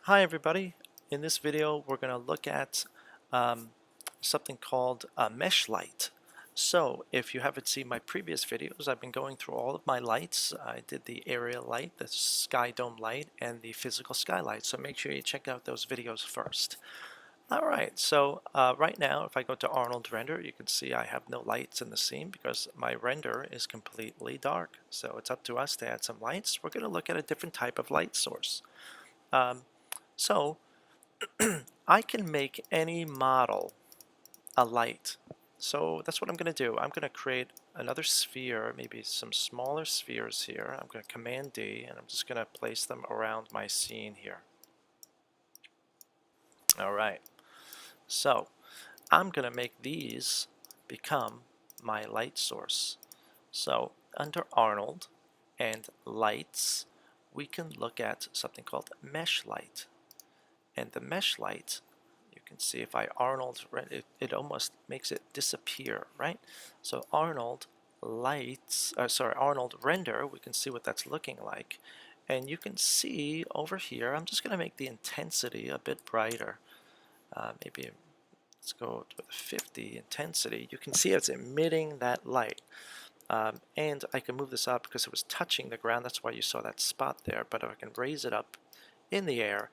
Hi everybody. In this video we're going to look at um, something called a mesh light. So if you haven't seen my previous videos, I've been going through all of my lights. I did the area light, the sky dome light, and the physical skylight. So make sure you check out those videos first. Alright, so right now if I go to Arnold render, you can see I have no lights in the scene because my render is completely dark. So it's up to us to add some lights. We're going to look at a different type of light source. So I can make any model a light. So that's what I'm going to do. I'm going to create another sphere, maybe some smaller spheres here. I'm going to Command D and I'm just going to place them around my scene here. Alright, so I'm going to make these become my light source. So under Arnold and Lights, we can look at something called Mesh Light. And the mesh light, you can see if I Arnold, it almost makes it disappear, right? So Arnold lights, Arnold render, we can see what that's looking like. And you can see over here, I'm just going to make the intensity a bit brighter. Maybe let's go to 50 intensity. You can see it's emitting that light. And I can move this up because it was touching the ground. That's why you saw that spot there. But if I can raise it up in the air,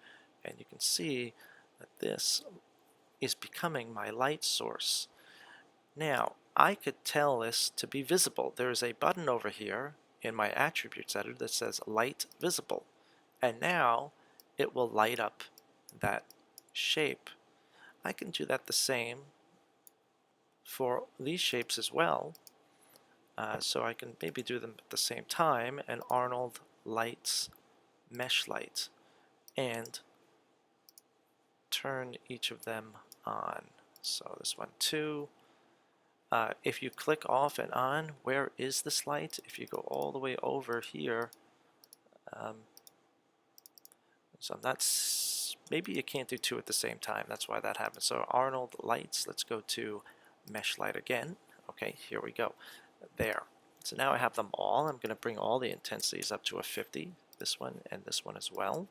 and you can see that this is becoming my light source. Now, I could tell this to be visible. There is a button over here in my attributes editor that says light visible. And now it will light up that shape. I can do that the same for these shapes as well. So I can maybe do them at the same time, and Arnold Lights Mesh Light, and turn each of them on. So this one too. If you click off and on, where is this light? If you go all the way over here, so that's maybe you can't do two at the same time. That's why that happens. So Arnold Lights, let's go to Mesh Light again. Okay, here we go. There. So now I have them all. I'm going to bring all the intensities up to a 50. This one and this one as well.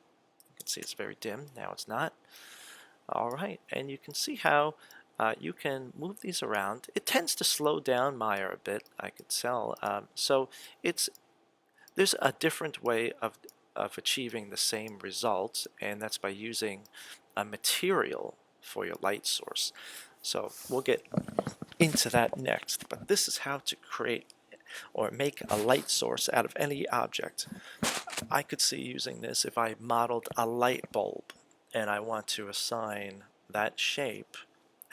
You can see it's very dim. Now it's not. Alright, and you can see how you can move these around. It tends to slow down Maya a bit, I could tell. So there's a different way of achieving the same results, and that's by using a material for your light source. So we'll get into that next, but this is how to create or make a light source out of any object. I could see using this if I modeled a light bulb and I want to assign that shape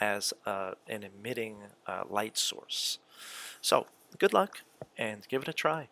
as an emitting light source. So good luck and give it a try.